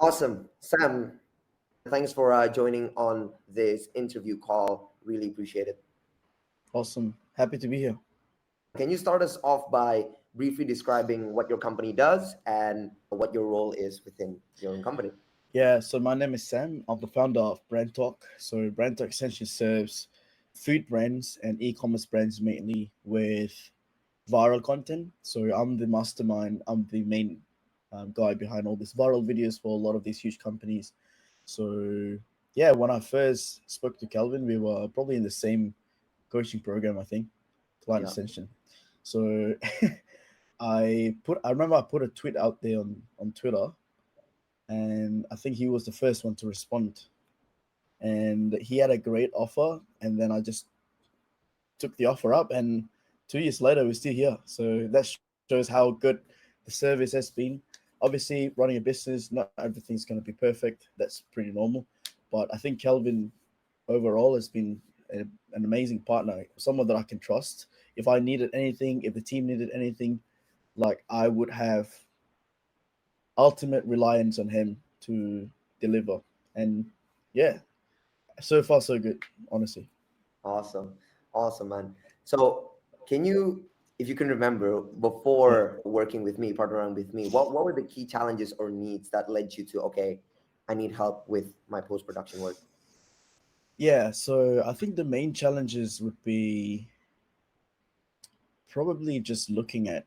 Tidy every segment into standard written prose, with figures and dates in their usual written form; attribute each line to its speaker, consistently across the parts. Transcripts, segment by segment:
Speaker 1: Awesome. Sam, thanks for joining on this interview call. Really appreciate it.
Speaker 2: Awesome. Happy to be here.
Speaker 1: Can you start us off by briefly describing what your company does and what your role is within your own company?
Speaker 2: Yeah, so my name is Sam. I'm the founder of Brand Talk. So Brand Talk essentially serves food brands and e-commerce brands mainly with viral content. So I'm the mastermind. I'm the main guy behind all these viral videos for a lot of these huge companies. So yeah, when I first spoke to Calvin, we were probably in the same coaching program, I think, client
Speaker 1: Yeah.
Speaker 2: extension. So I remember I put a tweet out there on Twitter, and I think he was the first one to respond. And he had a great offer, and then I just took the offer up, and 2 years later we're still here. So that shows how good the service has been. Obviously, running a business, not everything's going to be perfect. That's pretty normal, but I think Kelvin overall has been an amazing partner, someone that I can trust. If I needed anything, if the team needed anything, like I would have ultimate reliance on him to deliver. And yeah, so far so good, honestly.
Speaker 1: Awesome. Awesome, man. So, can you, if you can remember,
Speaker 2: Yeah.
Speaker 1: before working with me, partnering with me, what were the key challenges or needs that led you to, okay, I need help with my post production work?
Speaker 2: Yeah, so I think the main challenges would be probably just looking at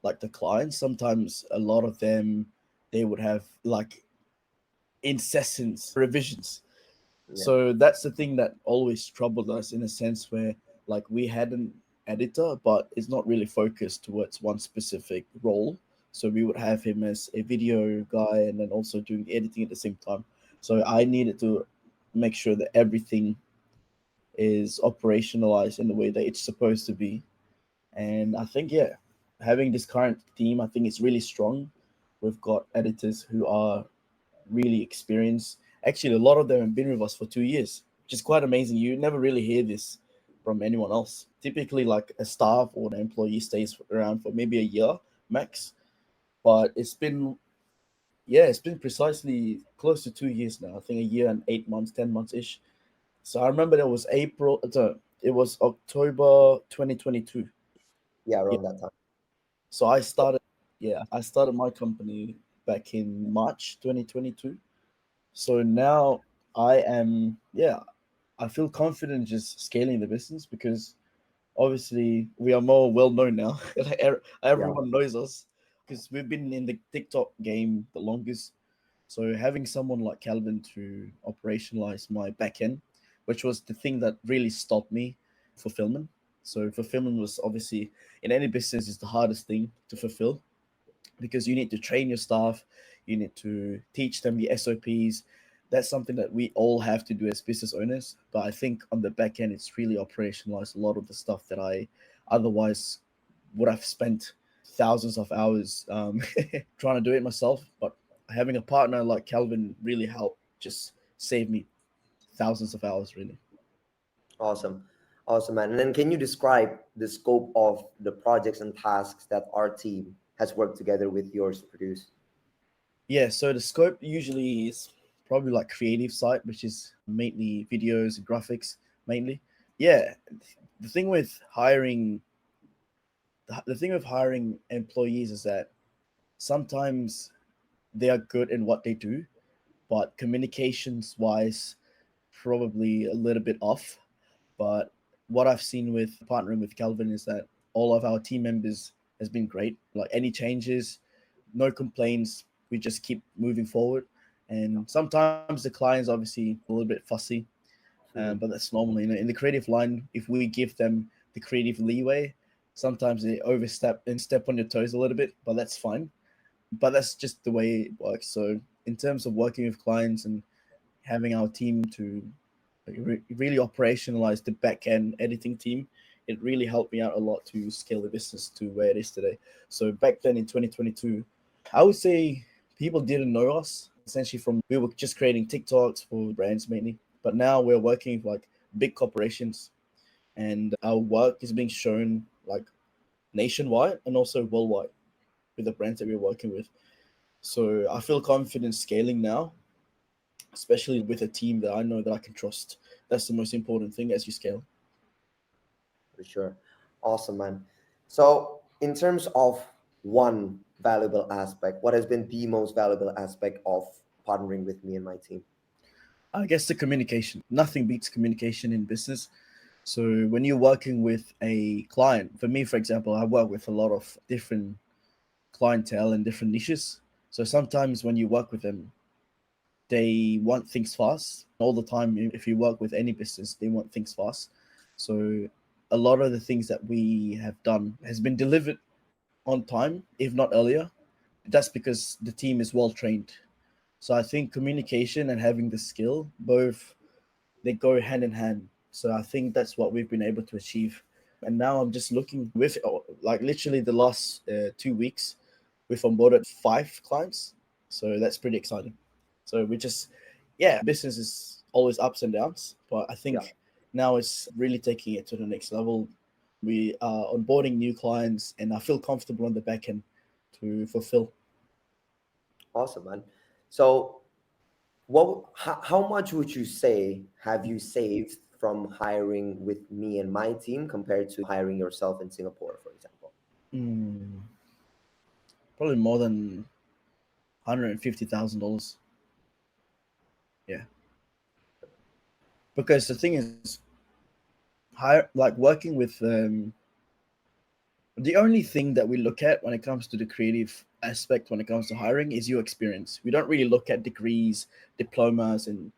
Speaker 2: like the clients. Sometimes a lot of them they would have like incessant revisions.
Speaker 1: Yeah.
Speaker 2: So that's the thing that always troubled us in a sense where like we had an editor, but it's not really focused towards one specific role. So we would have him as a video guy and then also doing the editing at the same time. So I needed to make sure that everything is operationalized in the way that it's supposed to be. And I think, yeah, having this current team, I think it's really strong. We've got editors who are really experienced. Actually, a lot of them have been with us for 2 years, which is quite amazing. You never really hear this from anyone else. Typically, like a staff or an employee stays around for maybe a year max. But it's been precisely close to 2 years now. I think a year and 8 months, 10 months ish. So I remember that was it was October 2022.
Speaker 1: Yeah,
Speaker 2: Yeah.
Speaker 1: around that time.
Speaker 2: So I started my company back in March 2022. So now I feel confident just scaling the business because obviously we are more well known now. Like
Speaker 1: Yeah.
Speaker 2: everyone knows us because we've been in the TikTok game the longest. So having someone like Calvin to operationalize my backend, which was the thing that really stopped me, fulfillment. So fulfillment was obviously in any business is the hardest thing to fulfill because you need to train your staff, you need to teach them the SOPs. That's something that we all have to do as business owners. But I think on the back end, it's really operationalized a lot of the stuff that I otherwise would have spent thousands of hours trying to do it myself. But having a partner like Calvin really helped just save me thousands of hours, really.
Speaker 1: Awesome. Awesome, man. And then can you describe the scope of the projects and tasks that our team has worked together with yours to produce?
Speaker 2: Yeah, so the scope usually is probably like creative side, which is mainly videos and graphics mainly. Yeah, the thing with hiring the thing with hiring employees is that sometimes they are good in what they do, but communications wise probably a little bit off. But what I've seen with partnering with Calvin is that all of our team members has been great. Like any changes, no complaints. We just keep moving forward. And sometimes the clients obviously a little bit fussy, but that's normal. You know, in the creative line, if we give them the creative leeway, sometimes they overstep and step on your toes a little bit, but that's fine. But that's just the way it works. So in terms of working with clients and having our team to really operationalize the back end editing team, it really helped me out a lot to scale the business to where it is today. So back then in 2022, I would say people didn't know us essentially from we were just creating TikToks for brands mainly, but now we're working with like big corporations and our work is being shown like nationwide and also worldwide with the brands that we're working with. So I feel confident scaling now, especially with a team that I know that I can trust. That's the most important thing as you scale.
Speaker 1: For sure. Awesome, man. So, in terms of one valuable aspect, what has been the most valuable aspect of partnering with me and my team?
Speaker 2: I guess the communication. Nothing beats communication in business. So when you're working with a client, for me, for example, I work with a lot of different clientele and different niches. So sometimes when you work with them, they want things fast all the time. If you work with any business, they want things fast. So a lot of the things that we have done has been delivered on time, if not earlier. That's because the team is well trained. So I think communication and having the skill both, they go hand in hand. So I think that's what we've been able to achieve. And now I'm just looking with like literally the last 2 weeks, we've onboarded 5 clients. So that's pretty exciting. So we just, yeah, business is always ups and downs, but I
Speaker 1: Yeah.
Speaker 2: think now it's really taking it to the next level. We are onboarding new clients, and I feel comfortable on the back end to fulfill.
Speaker 1: Awesome, man. So, how much would you say have you saved from hiring with me and my team compared to hiring yourself in Singapore, for example?
Speaker 2: Mm, Probably more than $150,000. Yeah, because the thing is, like working with the only thing that we look at when it comes to the creative aspect when it comes to hiring is your experience. We don't really look at degrees, diplomas, and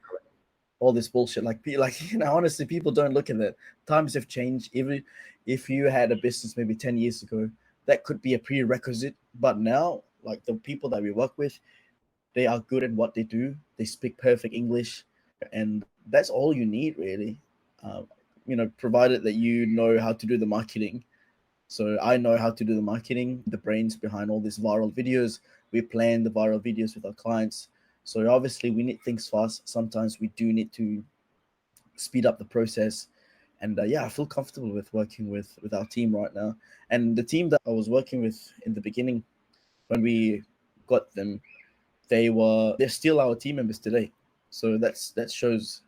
Speaker 2: all this bullshit. Like honestly, people don't look at that. Times have changed. Even if you had a business maybe 10 years ago, that could be a prerequisite. But now, like the people that we work with, they are good at what they do. They speak perfect English, and that's all you need really. Um, provided that you know how to do the marketing. So I know how to do the marketing, the brains behind all these viral videos. We plan the viral videos with our clients. So obviously we need things fast. Sometimes we do need to speed up the process. And yeah, I feel comfortable with working with our team right now. And the team that I was working with in the beginning, when we got them, they're still our team members today. So that shows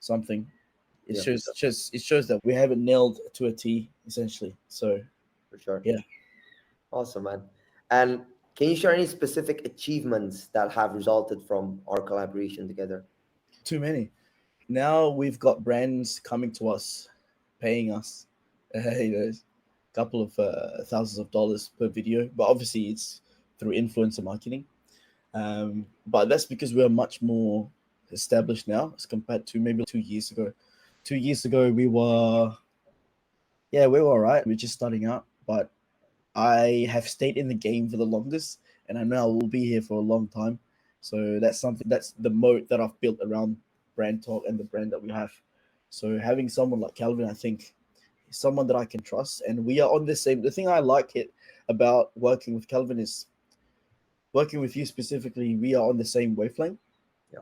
Speaker 2: something. It
Speaker 1: Yeah, for
Speaker 2: shows
Speaker 1: sure.
Speaker 2: just it shows that we have it nailed to a T essentially. So
Speaker 1: For sure.
Speaker 2: yeah.
Speaker 1: Awesome, man. And can you share any specific achievements that have resulted from our collaboration together?
Speaker 2: Too many. Now we've got brands coming to us, paying us, a couple of thousands of dollars per video. But obviously, it's through influencer marketing. But that's because we're much more established now as compared to maybe 2 years ago. 2 years ago, we were all right. We're just starting out, but I have stayed in the game for the longest, and I know I will be here for a long time. So that's something, that's the moat that I've built around Brand Talk and the brand that we have. So having someone like Calvin, I think, is someone that I can trust, and we are on the same. The thing I like it about working with Calvin is working with you specifically. We are on the same wavelength.
Speaker 1: Yeah.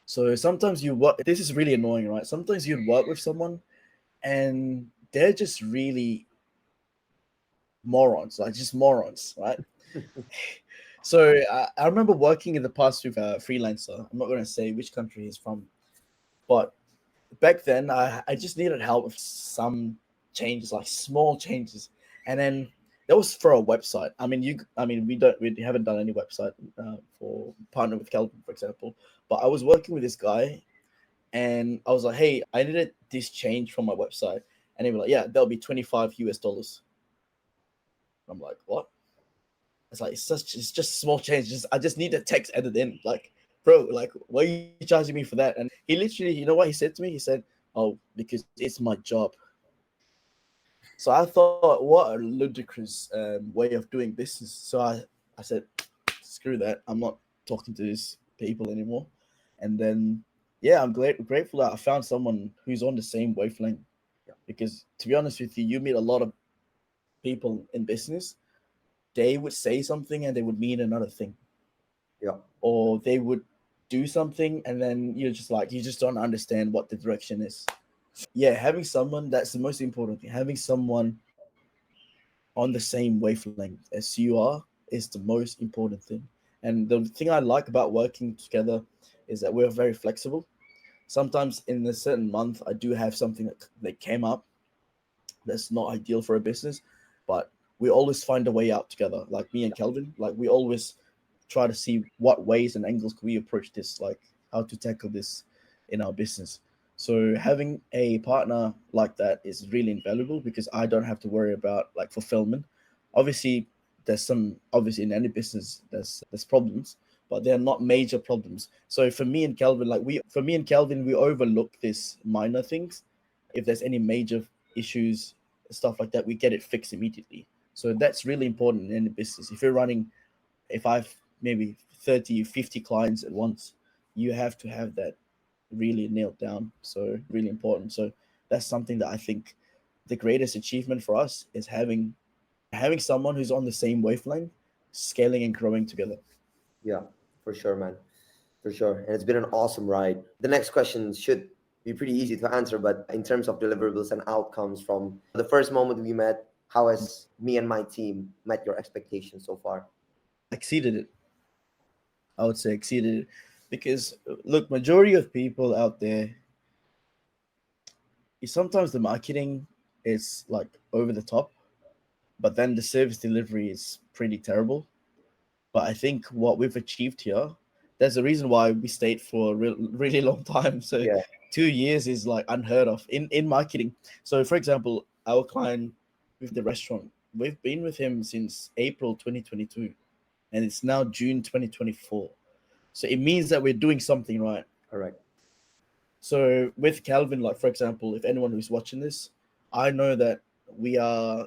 Speaker 2: So sometimes you work. This is really annoying, right? Sometimes you'd work with someone, and they're just really morons, like just morons, right? So I remember working in the past with a freelancer. I'm not going to say which country he's from, but back then I just needed help with some changes, like small changes, and then that was for a website. I mean we haven't done any website for partner with Kelvin, for example. But I was working with this guy, and I was like, hey, I needed this change from my website, and he was like, yeah, that'll be $25 US. I'm like, what? It's like it's just a small change. I just need the text added in. Like, bro, like why are you charging me for that? And he literally, you know what he said to me? He said, "Oh, because it's my job." So I thought, what a ludicrous way of doing business. So I said, screw that. I'm not talking to these people anymore. And then, yeah, I'm grateful that I found someone who's on the same wavelength.
Speaker 1: Yeah.
Speaker 2: Because to be honest with you, you meet a lot of people in business. They would say something and they would mean another thing,
Speaker 1: Yeah.
Speaker 2: or they would do something and then you're just like, you just don't understand what the direction is. Yeah, having someone, that's the most important thing. Having someone on the same wavelength as you are is the most important thing. And the thing I like about working together is that we're very flexible. Sometimes in a certain month, I do have something that came up that's not ideal for a business, but we always find a way out together. Like me and Kelvin, like we always try to see what ways and angles can we approach this, like how to tackle this in our business. So having a partner like that is really invaluable because I don't have to worry about like fulfillment. Obviously, there's some obviously in any business there's problems, but they're not major problems. So for me and Kelvin, we overlook these minor things. If there's any major issues, stuff like that, we get it fixed immediately. So that's really important in any business. If you're running, if I've maybe 30, 50 clients at once, you have to have that really nailed down. So really important. So that's something that I think the greatest achievement for us is having someone who's on the same wavelength, scaling and growing together.
Speaker 1: Yeah, for sure, man. For sure. And it's been an awesome ride. The next question should be pretty easy to answer, but in terms of deliverables and outcomes from the first moment we met, how has me and my team met your expectations so far?
Speaker 2: Exceeded it. I would say exceeded it. Because look, majority of people out there, sometimes the marketing is like over the top, but then the service delivery is pretty terrible. But I think what we've achieved here, there's a reason why we stayed for a really long time. So
Speaker 1: Yeah,
Speaker 2: 2 years is like unheard of in marketing. So for example, our client with the restaurant, we've been with him since April 2022, and it's now June 2024. So it means that we're doing something right.
Speaker 1: correct.
Speaker 2: So with Calvin, like for example, if anyone who's watching this, I know that we are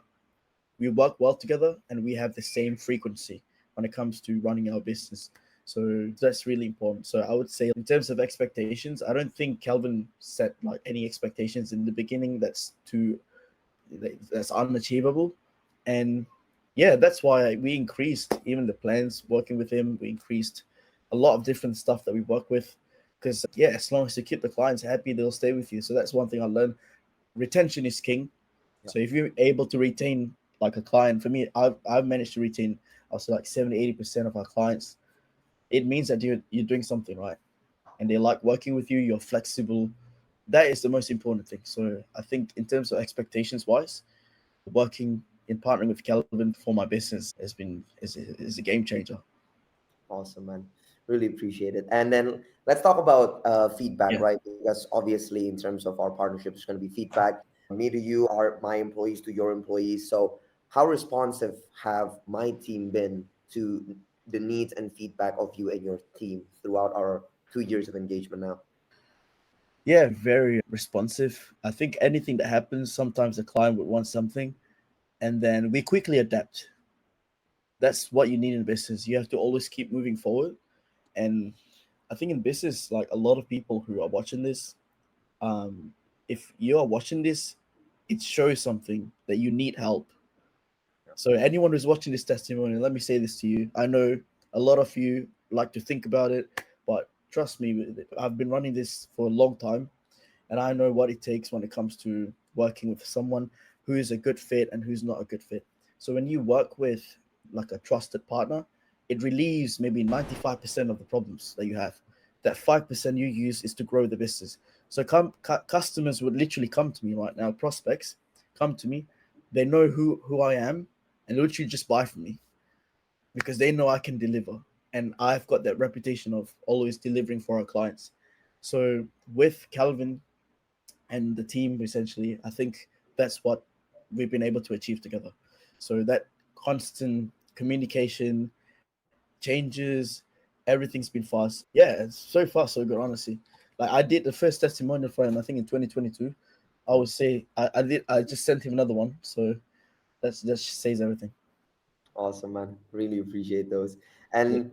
Speaker 2: we work well together and we have the same frequency when it comes to running our business. So that's really important. So I would say in terms of expectations, I don't think Calvin set like any expectations in the beginning that's unachievable. And yeah, that's why we increased even the plans working with him. We increased a lot of different stuff that we work with because yeah, as long as you keep the clients happy, they'll stay with you. So that's one thing I learned. Retention is king.
Speaker 1: Yeah,
Speaker 2: So if you're able to retain like a client, for me, I've managed to retain also like 70-80% of our clients. It means that you're doing something right, and they like working with you. You're flexible. That is the most important thing. So I think in terms of expectations wise, working in partnering with Kelvin for my business is a game changer.
Speaker 1: awesome, man. Really appreciate it. And then let's talk about feedback,
Speaker 2: Yeah.
Speaker 1: right? Because obviously, in terms of our partnership, it's going to be feedback. Me to you, are my employees to your employees. So, how responsive have my team been to the needs and feedback of you and your team throughout our 2 years of engagement now?
Speaker 2: Yeah, very responsive. I think anything that happens, sometimes the client would want something, and then we quickly adapt. That's what you need in business. You have to always keep moving forward. And I think in business, like a lot of people who are watching this, um, if you are watching this, it shows something that you need help. So anyone who's watching this testimony, let me say this to you. I know a lot of you like to think about it, but trust me, I've been running this for a long time, and I know what it takes when it comes to working with someone who is a good fit and who's not a good fit. So when you work with like a trusted partner, it relieves maybe 95% of the problems that you have. That 5% you use is to grow the business. So customers would literally come to me right now, prospects come to me, they know who I am, and literally just buy from me because they know I can deliver. And I've got that reputation of always delivering for our clients. So with Calvin and the team, essentially, I think that's what we've been able to achieve together. So that constant communication, changes, everything's been fast. Yeah, it's so far so good, honestly. Like I did the first testimonial for him, I think in 2022. I would say I just sent him another one. So that says everything.
Speaker 1: Awesome, man. Really appreciate those.
Speaker 2: Yeah.
Speaker 1: And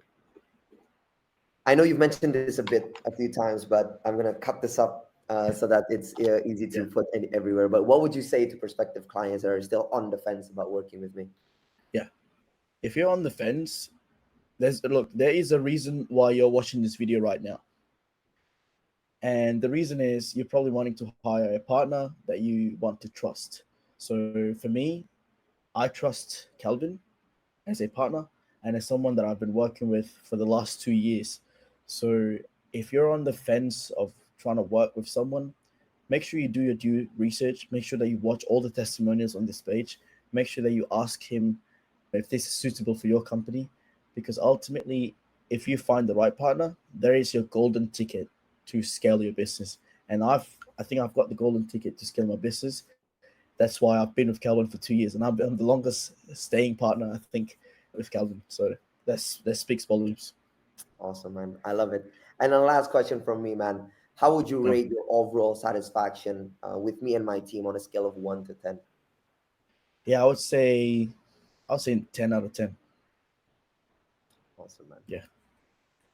Speaker 1: I know you've mentioned this a few times, but I'm gonna cut this up so that it's easy to
Speaker 2: Yeah.
Speaker 1: put everywhere. But what would you say to prospective clients that are still on the fence about working with me?
Speaker 2: Yeah. If you're on the fence, there is a reason why you're watching this video right now. And the reason is you're probably wanting to hire a partner that you want to trust. So for me, I trust Calvin as a partner. and it's someone that I've been working with for the last 2 years. So if you're on the fence of trying to work with someone, make sure you do your due research. Make sure that you watch all the testimonials on this page. Make sure that you ask him if this is suitable for your company, because ultimately, if you find the right partner, there is your golden ticket to scale your business. And I think I've got the golden ticket to scale my business. That's why I've been with Calvin for 2 years, and I'm the longest staying partner, I think, with Calvin. So that speaks volumes.
Speaker 1: Awesome, man. I love it. And a last question from me, man. How would you
Speaker 2: Yeah,
Speaker 1: rate your overall satisfaction with me and my team on a scale of 1 to 10?
Speaker 2: yeah, I would say 10 out of 10.
Speaker 1: Awesome, man.
Speaker 2: Yeah,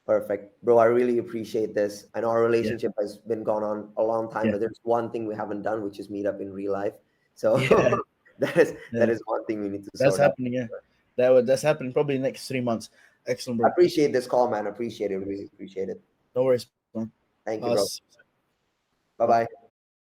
Speaker 1: Perfect. Bro, I really appreciate this. I know our
Speaker 2: yeah,
Speaker 1: relationship has been going on a long time,
Speaker 2: yeah,
Speaker 1: but there's one thing we haven't done, which is meet up in real life. So
Speaker 2: yeah,
Speaker 1: that is that
Speaker 2: yeah.
Speaker 1: is one thing we need to
Speaker 2: That's
Speaker 1: sort out.
Speaker 2: happening. Yeah, that's happening probably next 3 months. Excellent,
Speaker 1: I
Speaker 2: bro.
Speaker 1: appreciate this call, man. Appreciate it. Really appreciate it.
Speaker 2: No worries, man.
Speaker 1: Thank you, bro.
Speaker 2: Us.
Speaker 1: Bye bye.